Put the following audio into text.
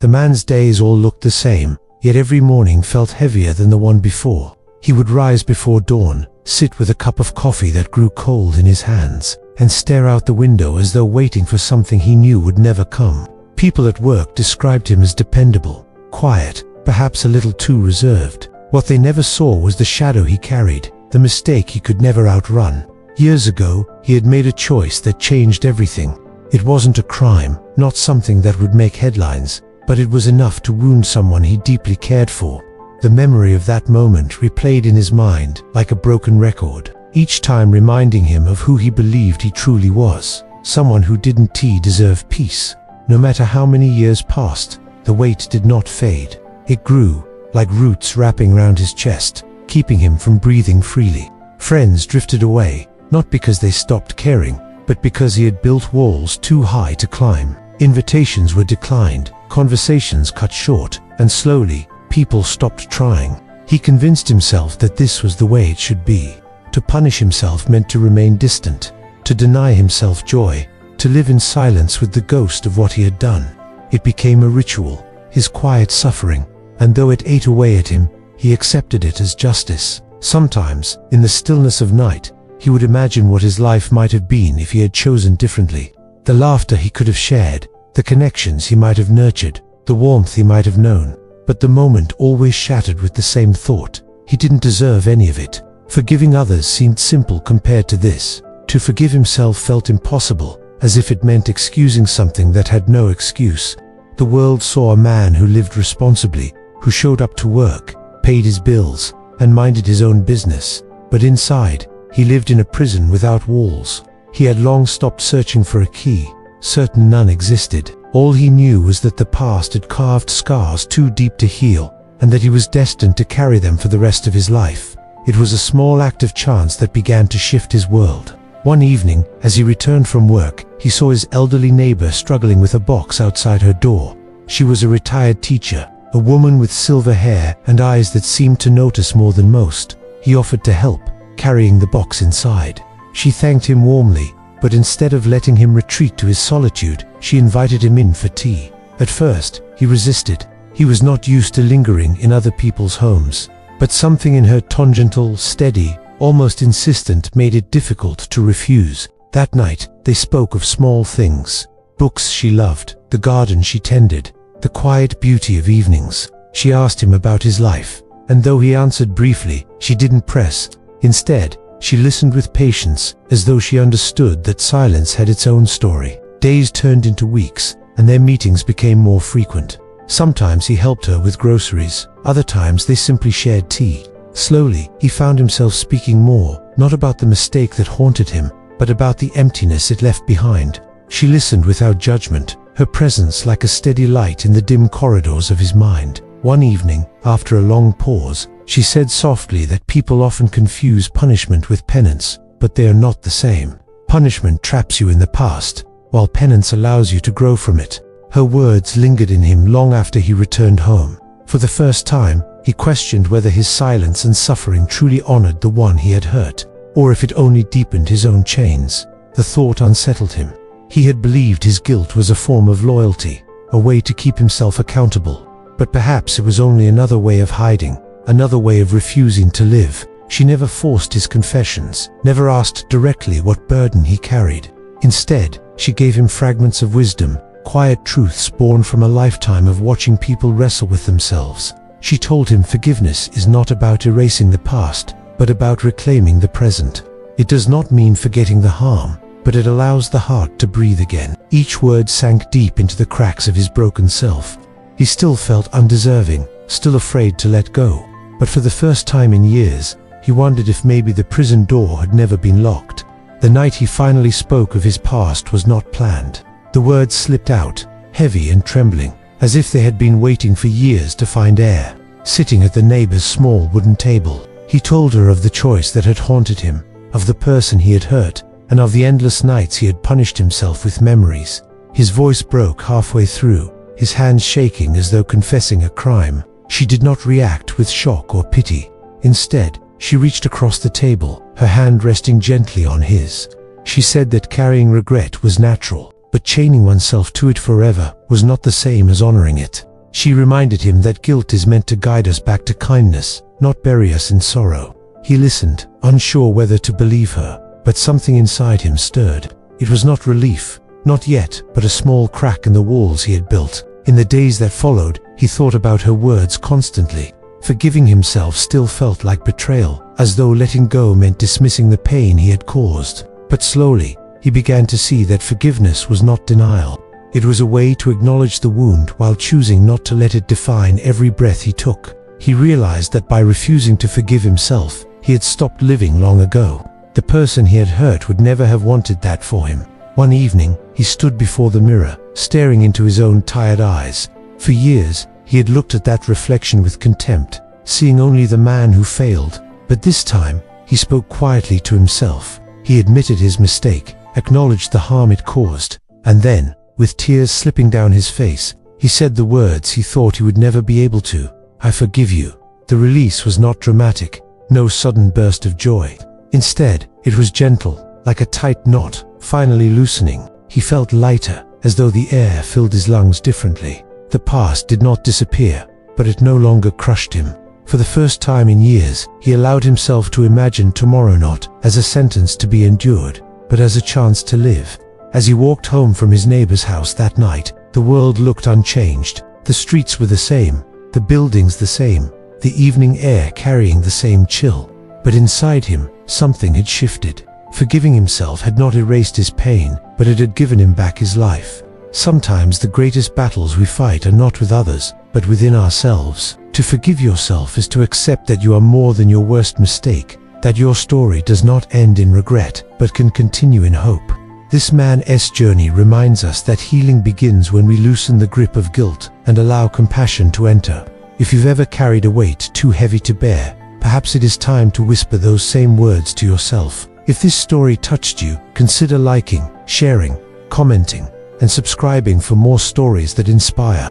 The man's days all looked the same, yet every morning felt heavier than the one before. He would rise before dawn, sit with a cup of coffee that grew cold in his hands, and stare out the window as though waiting for something he knew would never come. People at work described him as dependable, quiet, perhaps a little too reserved. What they never saw was the shadow he carried, the mistake he could never outrun. Years ago, he had made a choice that changed everything. It wasn't a crime, not something that would make headlines, but it was enough to wound someone he deeply cared for. The memory of that moment replayed in his mind like a broken record, each time reminding him of who he believed he truly was, someone who didn't deserve peace. No matter how many years passed, the weight did not fade. It grew, like roots wrapping around his chest, keeping him from breathing freely. Friends drifted away, not because they stopped caring, but because he had built walls too high to climb. Invitations were declined, conversations cut short, and slowly, people stopped trying. He convinced himself that this was the way it should be. To punish himself meant to remain distant, to deny himself joy, to live in silence with the ghost of what he had done. It became a ritual, his quiet suffering, and though it ate away at him, he accepted it as justice. Sometimes, in the stillness of night, he would imagine what his life might have been if he had chosen differently. The laughter he could have shared, the connections he might have nurtured, the warmth he might have known. But the moment always shattered with the same thought. He didn't deserve any of it. Forgiving others seemed simple compared to this. To forgive himself felt impossible, as if it meant excusing something that had no excuse. The world saw a man who lived responsibly, who showed up to work, paid his bills, and minded his own business. But inside, he lived in a prison without walls. He had long stopped searching for a key, certain none existed. All he knew was that the past had carved scars too deep to heal, and that he was destined to carry them for the rest of his life. It was a small act of chance that began to shift his world. One evening, as he returned from work, he saw his elderly neighbor struggling with a box outside her door. She was a retired teacher, a woman with silver hair and eyes that seemed to notice more than most. He offered to help, carrying the box inside. She thanked him warmly, but instead of letting him retreat to his solitude, she invited him in for tea. At first, he resisted. He was not used to lingering in other people's homes, but something in her tone, gentle, steady, almost insistent, made it difficult to refuse. That night, they spoke of small things. Books she loved, the garden she tended, the quiet beauty of evenings. She asked him about his life, and though he answered briefly, she didn't press. Instead, she listened with patience, as though she understood that silence had its own story. Days turned into weeks, and their meetings became more frequent. Sometimes he helped her with groceries, other times they simply shared tea. Slowly, he found himself speaking more, not about the mistake that haunted him, but about the emptiness it left behind. She listened without judgment, her presence like a steady light in the dim corridors of his mind. One evening, after a long pause, she said softly that people often confuse punishment with penance, but they are not the same. Punishment traps you in the past, while penance allows you to grow from it. Her words lingered in him long after he returned home. For the first time, he questioned whether his silence and suffering truly honored the one he had hurt, or if it only deepened his own chains. The thought unsettled him. He had believed his guilt was a form of loyalty, a way to keep himself accountable. But perhaps it was only another way of hiding, another way of refusing to live. She never forced his confessions, never asked directly what burden he carried. Instead, she gave him fragments of wisdom, quiet truths born from a lifetime of watching people wrestle with themselves. She told him forgiveness is not about erasing the past, but about reclaiming the present. It does not mean forgetting the harm, but it allows the heart to breathe again. Each word sank deep into the cracks of his broken self. He still felt undeserving, still afraid to let go. But for the first time in years, he wondered if maybe the prison door had never been locked. The night he finally spoke of his past was not planned. The words slipped out, heavy and trembling, as if they had been waiting for years to find air. Sitting at the neighbor's small wooden table, he told her of the choice that had haunted him, of the person he had hurt, and of the endless nights he had punished himself with memories. His voice broke halfway through, his hands shaking as though confessing a crime. She did not react with shock or pity. Instead, she reached across the table, her hand resting gently on his. She said that carrying regret was natural, but chaining oneself to it forever was not the same as honoring it. She reminded him that guilt is meant to guide us back to kindness, not bury us in sorrow. He listened, unsure whether to believe her, but something inside him stirred. It was not relief, not yet, but a small crack in the walls he had built. In the days that followed, he thought about her words constantly. Forgiving himself still felt like betrayal, as though letting go meant dismissing the pain he had caused. But slowly, he began to see that forgiveness was not denial. It was a way to acknowledge the wound while choosing not to let it define every breath he took. He realized that by refusing to forgive himself, he had stopped living long ago. The person he had hurt would never have wanted that for him. One evening, he stood before the mirror, staring into his own tired eyes. For years, he had looked at that reflection with contempt, seeing only the man who failed. But this time, he spoke quietly to himself. He admitted his mistake, acknowledged the harm it caused, and then, with tears slipping down his face, he said the words he thought he would never be able to. "I forgive you." The release was not dramatic, no sudden burst of joy. Instead, it was gentle, like a tight knot, finally loosening. He felt lighter, as though the air filled his lungs differently. The past did not disappear, but it no longer crushed him. For the first time in years, he allowed himself to imagine tomorrow not as a sentence to be endured, but as a chance to live. As he walked home from his neighbor's house that night, the world looked unchanged. The streets were the same, the buildings the same, the evening air carrying the same chill. But inside him, something had shifted. Forgiving himself had not erased his pain, but it had given him back his life. Sometimes the greatest battles we fight are not with others, but within ourselves. To forgive yourself is to accept that you are more than your worst mistake, that your story does not end in regret, but can continue in hope. This man's journey reminds us that healing begins when we loosen the grip of guilt and allow compassion to enter. If you've ever carried a weight too heavy to bear, perhaps it is time to whisper those same words to yourself. If this story touched you, consider liking, sharing, commenting, and subscribing for more stories that inspire.